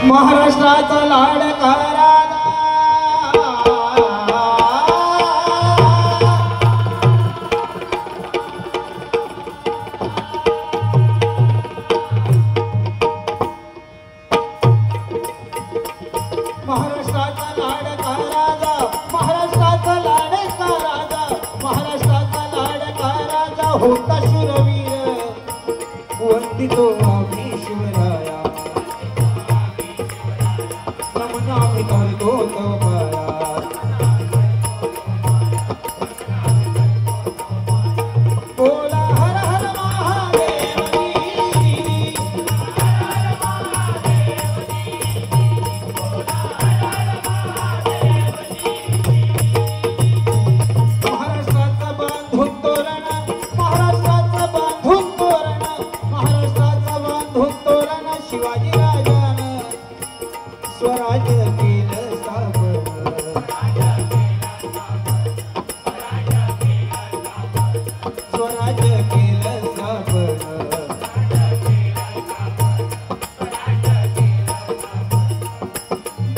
महाराष्ट्राचा लाडका राजा महाराष्ट्राचा लाडका राजा महाराष्ट्राचा लाडका राजा महाराष्ट्राचा लाडका राजा होता शूरवीर वंदितो आम्ही शिवराया नमन आम्ही करतो तवाया बोला हर हर महादेव महाराष्ट्राचा बांधून तोरण महाराष्ट्राचा बांधून तोरण महाराष्ट्राचा बांधून तोरण शिवाजी राजानं स्वराज्य केलं स्थापन स्वराज्य केलं स्थापन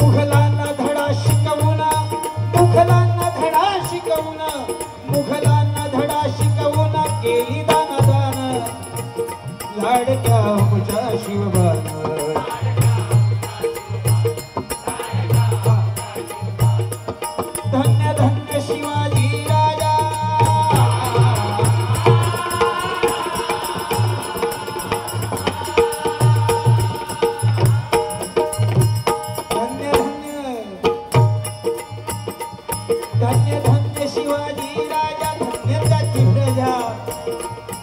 मुघलांना धडा शिकवून मुघलांना धडा शिकवून मुघलांना धडा शिकवून केली दानदान लाडक्या मुझ्या शिवबान धन्य धन्य शिवाजी राजा धन्य धन्य धन्य धन्य शिवाजी राजा धन्य त्याची प्रजा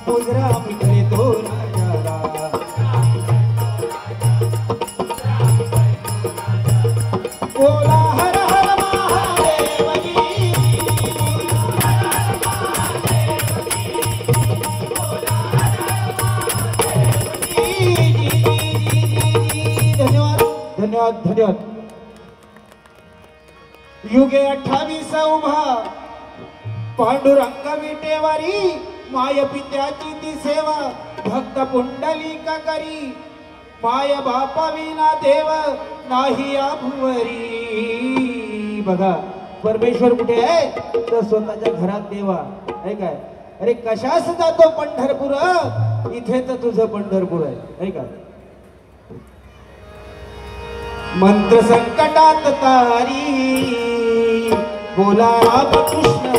मुजरा मी करीतो राजाला बोला हर हर महादेव धन्यवाद धन्यवाद धन्यवाद युगे 28 उभा पांडुरंग विटेवारी माय पित्याची ती सेवा भक्त पुंडलिक करी माय बापा विना देव नाही या भुवरी बघा परमेश्वर कुठे आहे तर स्वतःच्या घरात देवा आहे काय अरे कशास जातो पंढरपूर इथे तर तुझं पंढरपूर आहे का मंत्र संकटात तारी बोला रामकृष्ण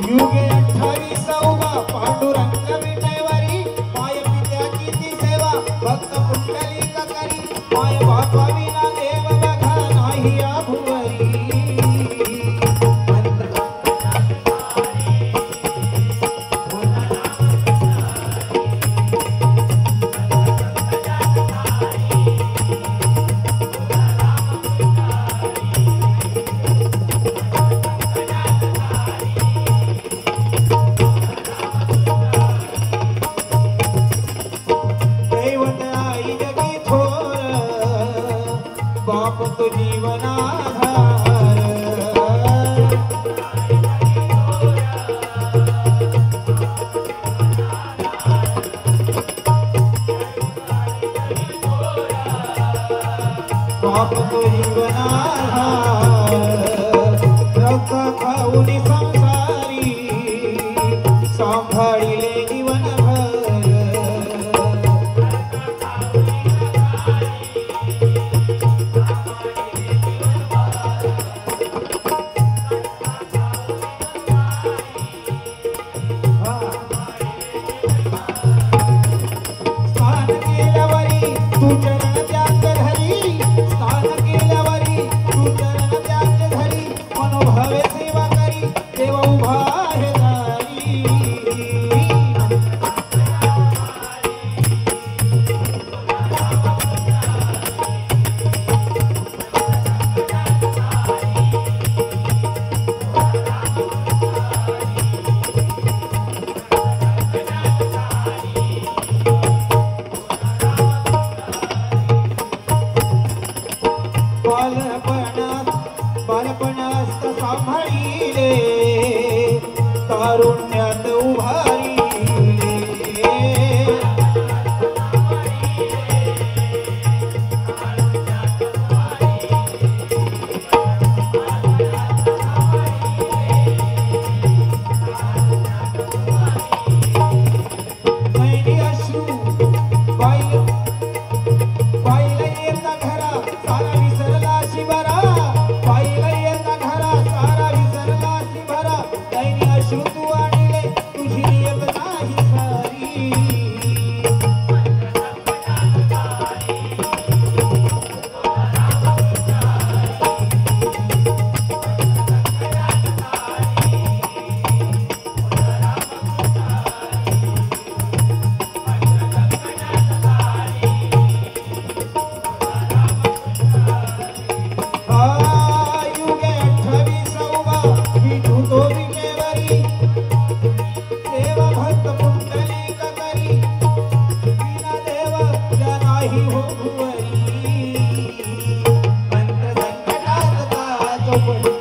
युगे 28 उभा पांडुरंग विटेवारी माय पित्याची ती सेवा भक्त पुंडलिक करी माय बापा विना देव बघा नाही या भुवरी दैवत आई जगी थोर बाप तो जीवनाधार बाप तो जीवनाधार रक्त खाऊनी संसारी सांभाळिले जीवनभर स्थान केल्यावरी तू चरण त्याग धरी स्थान केल्यावरी तू चरण त्याग कारुण्यात उभारी नैनी अश्रू पाहिलं येता घरा सारा विसरला शिवरा पाहिलं येता घरा सारा विसरला शिवरा नैनी अश्रू तू आणले तुझी नियत नाही सारी युगे 28वा विठू तो विटेवरी देव भक्त पुंडलिक करी विना देव या नाही हो भुवरी अंत संकटात ताजो पडी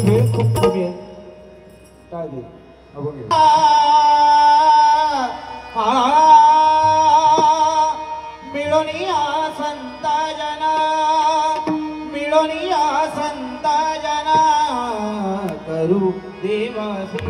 वेळ खूप कमी आहे काय दे मिळोनिया संता जना मिळोनिया संता जना करू देवासी